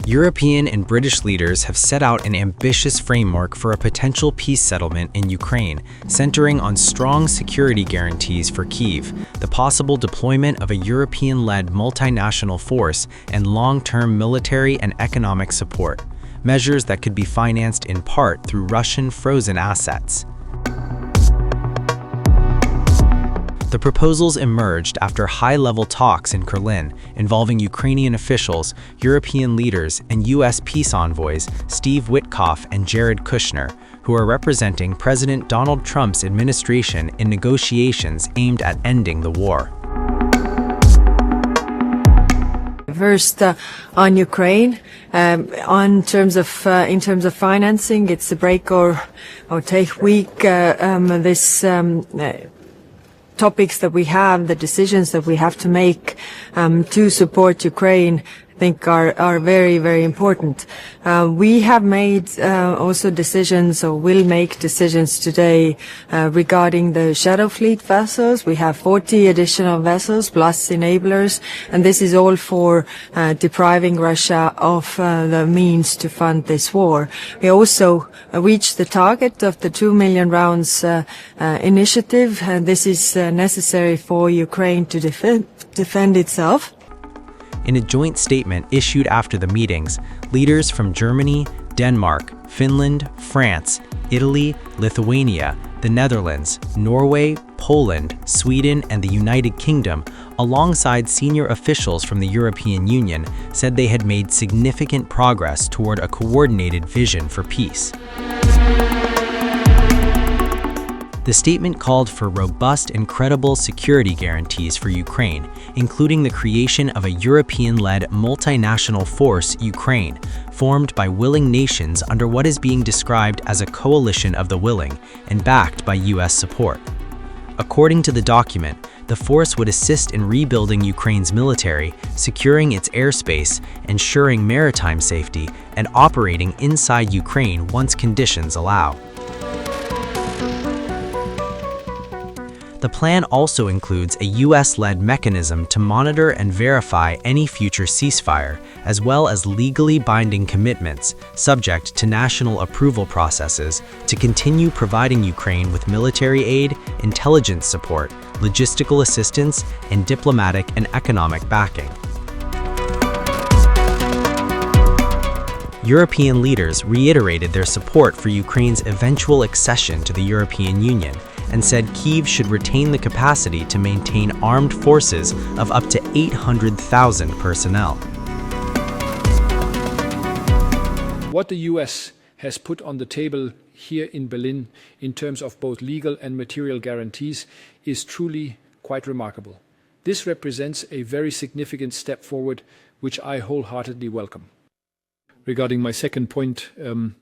European and British leaders have set out an ambitious framework for a potential peace settlement in Ukraine, centering on strong security guarantees for Kyiv, the possible deployment of a European-led multinational force, and long-term military and economic support, measures that could be financed in part through Russian frozen assets. The proposals emerged after high-level talks in Berlin involving Ukrainian officials, European leaders, and U.S. peace envoys Steve Witkoff and Jared Kushner, who are representing President Donald Trump's administration in negotiations aimed at ending the war. First, on Ukraine, in terms of financing, it's a break or take week. Topics that we have, the decisions that we have to make to support Ukraine, I think are very, very important. We have made also decisions, or will make decisions today regarding the Shadow Fleet vessels. We have 40 additional vessels plus enablers, and this is all for depriving Russia of the means to fund this war. We also reached the target of the 2 million rounds initiative, and this is necessary for Ukraine to defend itself. In a joint statement issued after the meetings, leaders from Germany, Denmark, Finland, France, Italy, Lithuania, the Netherlands, Norway, Poland, Sweden, and the United Kingdom, alongside senior officials from the European Union, said they had made significant progress toward a coordinated vision for peace. The statement called for robust and credible security guarantees for Ukraine, including the creation of a European-led multinational force, Ukraine, formed by willing nations under what is being described as a coalition of the willing and backed by U.S. support. According to the document, the force would assist in rebuilding Ukraine's military, securing its airspace, ensuring maritime safety, and operating inside Ukraine once conditions allow. The plan also includes a U.S.-led mechanism to monitor and verify any future ceasefire, as well as legally binding commitments, subject to national approval processes, to continue providing Ukraine with military aid, intelligence support, logistical assistance, and diplomatic and economic backing. European leaders reiterated their support for Ukraine's eventual accession to the European Union, and said Kyiv should retain the capacity to maintain armed forces of up to 800,000 personnel. What the US has put on the table here in Berlin in terms of both legal and material guarantees is truly quite remarkable. This represents a very significant step forward, which I wholeheartedly welcome. Regarding my second point, on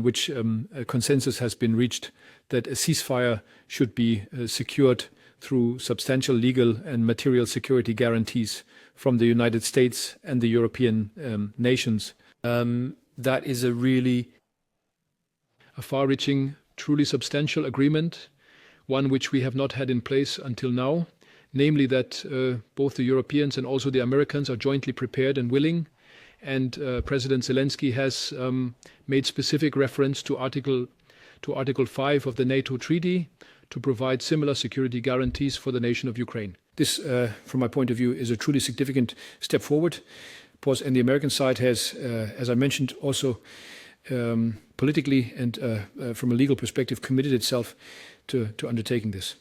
which a consensus has been reached, that a ceasefire should be secured through substantial legal and material security guarantees from the United States and the European nations. That is a really far-reaching, truly substantial agreement, one which we have not had in place until now, namely that both the Europeans and also the Americans are jointly prepared and willing. And President Zelensky has made specific reference to Article 5 of the NATO treaty to provide similar security guarantees for the nation of Ukraine. This, from my point of view, is a truly significant step forward. Of course, and the American side has, as I mentioned, also politically and from a legal perspective committed itself to undertaking this.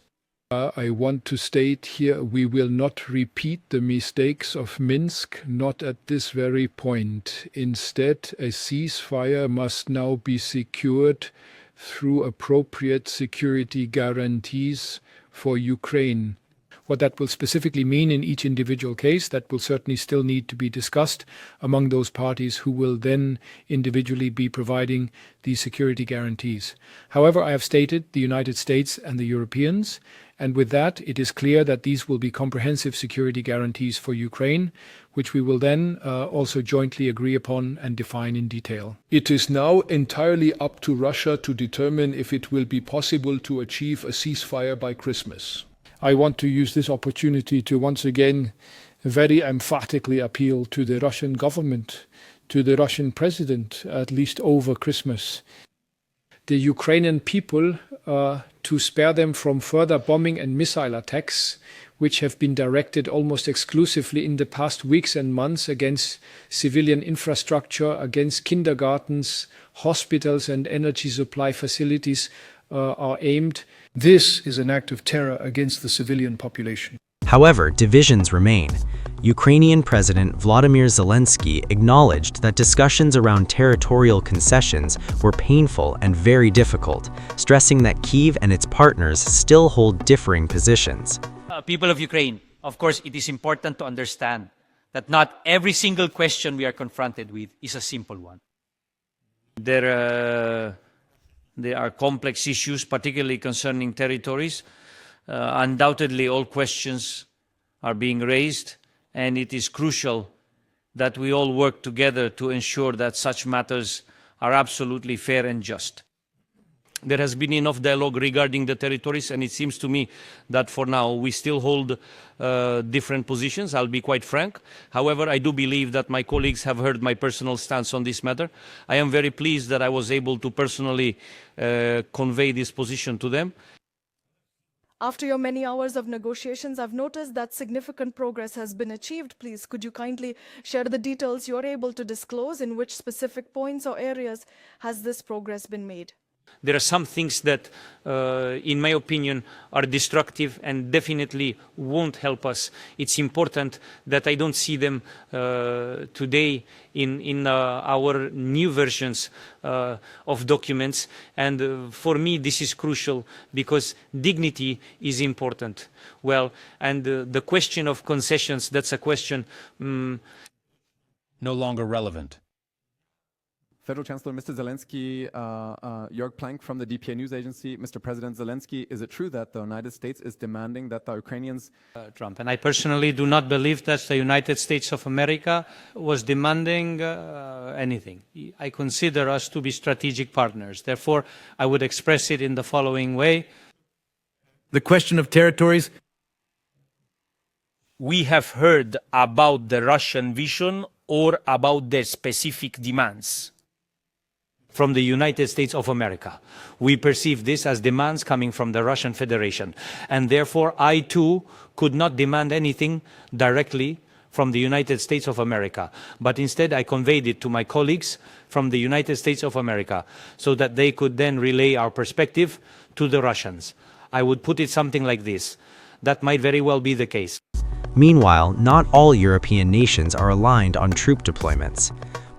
I want to state here, we will not repeat the mistakes of Minsk, not at this very point. Instead, a ceasefire must now be secured through appropriate security guarantees for Ukraine. What that will specifically mean in each individual case, that will certainly still need to be discussed among those parties who will then individually be providing these security guarantees. However, I have stated the United States and the Europeans, and with that, it is clear that these will be comprehensive security guarantees for Ukraine, which we will then also jointly agree upon and define in detail. It is now entirely up to Russia to determine if it will be possible to achieve a ceasefire by Christmas. I want to use this opportunity to once again very emphatically appeal to the Russian government, to the Russian president, at least over Christmas. The Ukrainian people, to spare them from further bombing and missile attacks, which have been directed almost exclusively in the past weeks and months against civilian infrastructure, against kindergartens, hospitals and energy supply facilities are aimed. This is an act of terror against the civilian population. However, divisions remain. Ukrainian President Volodymyr Zelensky acknowledged that discussions around territorial concessions were painful and very difficult, stressing that Kyiv and its partners still hold differing positions. People of Ukraine, of course, it is important to understand that not every single question we are confronted with is a simple one. There are complex issues, particularly concerning territories. Undoubtedly, all questions are being raised, and it is crucial that we all work together to ensure that such matters are absolutely fair and just. There has been enough dialogue regarding the territories, and it seems to me that for now we still hold different positions. I'll be quite frank. However, I do believe that my colleagues have heard my personal stance on this matter. I am very pleased that I was able to personally convey this position to them. After your many hours of negotiations, I've noticed that significant progress has been achieved. Please, could you kindly share the details you're able to disclose? In which specific points or areas has this progress been made? There are some things that, in my opinion, are destructive and definitely won't help us. It's important that I don't see them today in our new versions of documents. And for me, this is crucial because dignity is important. Well, and the question of concessions, that's a question no longer relevant. Federal Chancellor Mr. Zelensky, Jörg Plank from the DPA news agency. Mr. President Zelensky, is it true that the United States is demanding that the Ukrainians... Trump. And I personally do not believe that the United States of America was demanding anything. I consider us to be strategic partners. Therefore, I would express it in the following way. The question of territories. We have heard about the Russian vision or about their specific demands. From the United States of America. We perceive this as demands coming from the Russian Federation. And therefore, I too could not demand anything directly from the United States of America. But instead, I conveyed it to my colleagues from the United States of America so that they could then relay our perspective to the Russians. I would put it something like this. That might very well be the case. Meanwhile, not all European nations are aligned on troop deployments.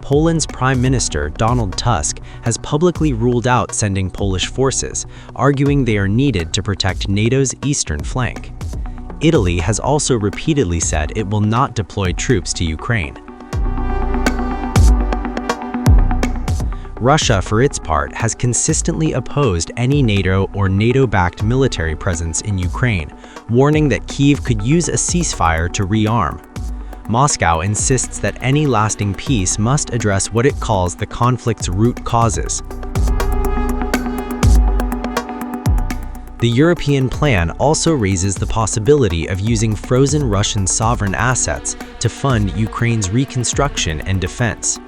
Poland's Prime Minister, Donald Tusk, has publicly ruled out sending Polish forces, arguing they are needed to protect NATO's eastern flank. Italy has also repeatedly said it will not deploy troops to Ukraine. Russia, for its part, has consistently opposed any NATO or NATO-backed military presence in Ukraine, warning that Kyiv could use a ceasefire to rearm. Moscow insists that any lasting peace must address what it calls the conflict's root causes. The European plan also raises the possibility of using frozen Russian sovereign assets to fund Ukraine's reconstruction and defense.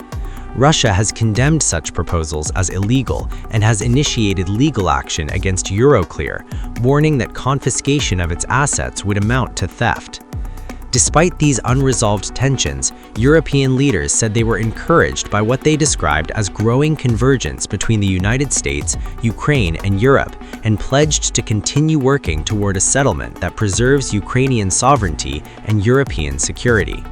Russia has condemned such proposals as illegal and has initiated legal action against Euroclear, warning that confiscation of its assets would amount to theft. Despite these unresolved tensions, European leaders said they were encouraged by what they described as growing convergence between the United States, Ukraine, and Europe, and pledged to continue working toward a settlement that preserves Ukrainian sovereignty and European security.